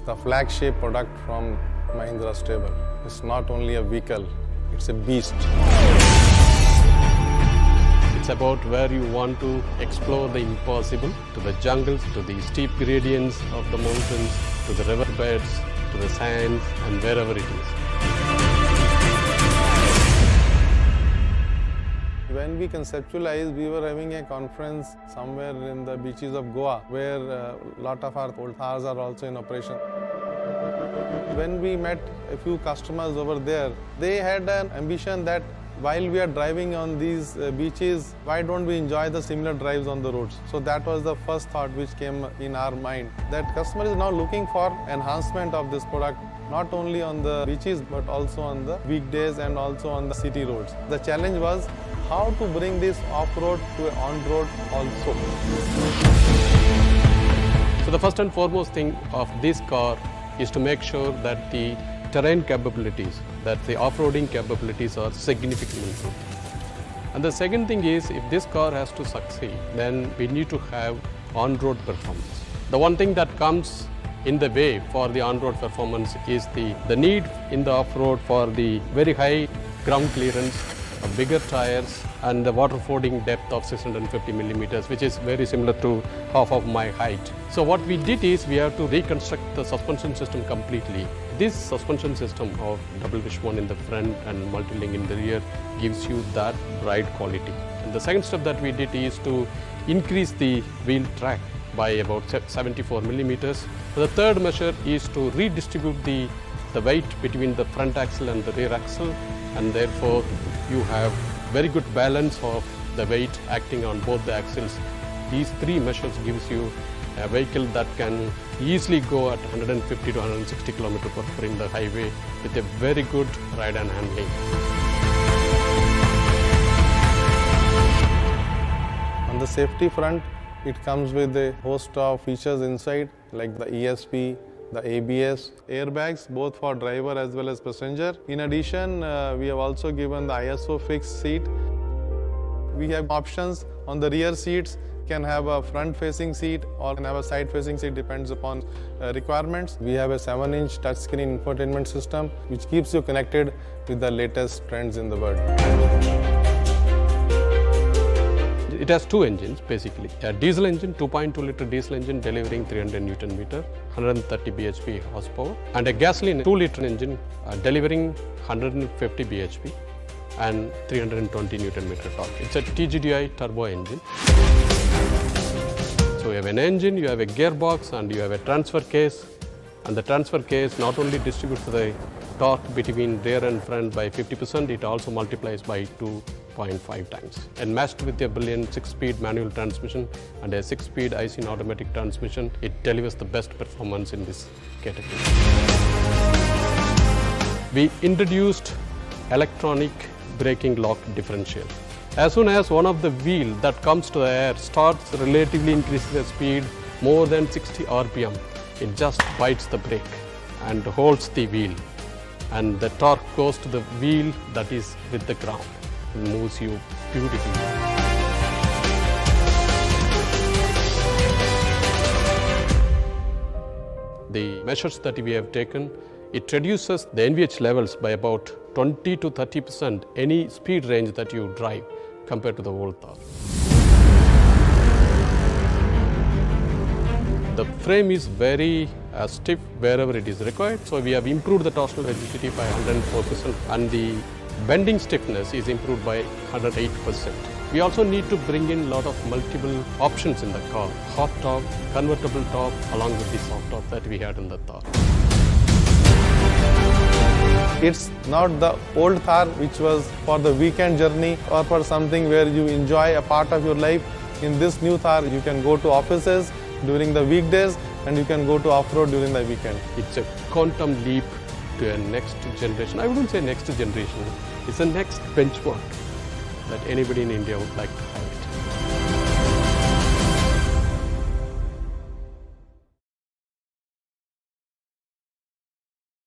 the flagship product from Mahindra Stable. It's not only a vehicle, it's a beast. It's about where you want to explore the impossible, to the jungles, to the steep gradients of the mountains, to the riverbeds, to the sands, and wherever it is. When we conceptualized, we were having a conference somewhere in the beaches of Goa, where a lot of our old cars are also in operation. When we met a few customers over there, they had an ambition that while we are driving on these beaches, why don't we enjoy the similar drives on the roads? So that was the first thought which came in our mind, that customer is now looking for enhancement of this product, not only on the beaches but also on the weekdays and also on the city roads. The challenge was how to bring this off-road to on-road also. So the first and foremost thing of this car is to make sure that the terrain capabilities, that the off-roading capabilities are significantly improved. And the second thing is, if this car has to succeed, then we need to have on-road performance. The one thing that comes in the way for the on-road performance is the need in the off-road for the very high ground clearance, bigger tires, and the water fording depth of 650 millimeters, which is very similar to half of my height. So what we did is we have to reconstruct the suspension system completely. This suspension system of double wishbone in the front and multi-link in the rear gives you that ride quality. And the second step that we did is to increase the wheel track by about 74 millimeters. The third measure is to redistribute the weight between the front axle and the rear axle, and therefore you have very good balance of the weight acting on both the axles. These three measures gives you a vehicle that can easily go at 150 to 160 km per hour in the highway with a very good ride and handling. On the safety front, it comes with a host of features inside like the ESP, the ABS, airbags both for driver as well as passenger. In addition, we have also given the ISO fixed seat. We have options on the rear seats, can have a front-facing seat or can have a side-facing seat, depends upon requirements. We have a 7-inch touchscreen infotainment system which keeps you connected with the latest trends in the world. It has two engines basically. A diesel engine, 2.2 liter diesel engine delivering 300 Newton meter, 130 bhp horsepower, and a gasoline 2 liter engine delivering 150 bhp and 320 Newton meter torque. It's a TGDI turbo engine. So you have an engine, you have a gearbox, and you have a transfer case. And the transfer case not only distributes the torque between rear and front by 50%, it also multiplies by 2.5 times. And matched with a brilliant 6-speed manual transmission and a 6-speed IC automatic transmission, it delivers the best performance in this category. We introduced electronic braking lock differential. As soon as one of the wheel that comes to the air starts relatively increasing the speed more than 60 RPM, it just bites the brake and holds the wheel, and the torque goes to the wheel that is with the ground. It moves you beautifully. The measures that we have taken, it reduces the NVH levels by about 20 to 30% any speed range that you drive compared to the old Thar. The frame is very stiff wherever it is required, so we have improved the torsional rigidity by 104%, and the bending stiffness is improved by 108%. We also need to bring in a lot of multiple options in the car, hot top, convertible top, along with the soft top that we had in the Thar. It's not the old Thar which was for the weekend journey or for something where you enjoy a part of your life. In this new Thar, you can go to offices during the weekdays and you can go to off-road during the weekend. It's a quantum leap to a next generation. I wouldn't say next generation, it's a next benchmark that anybody in India would like to have.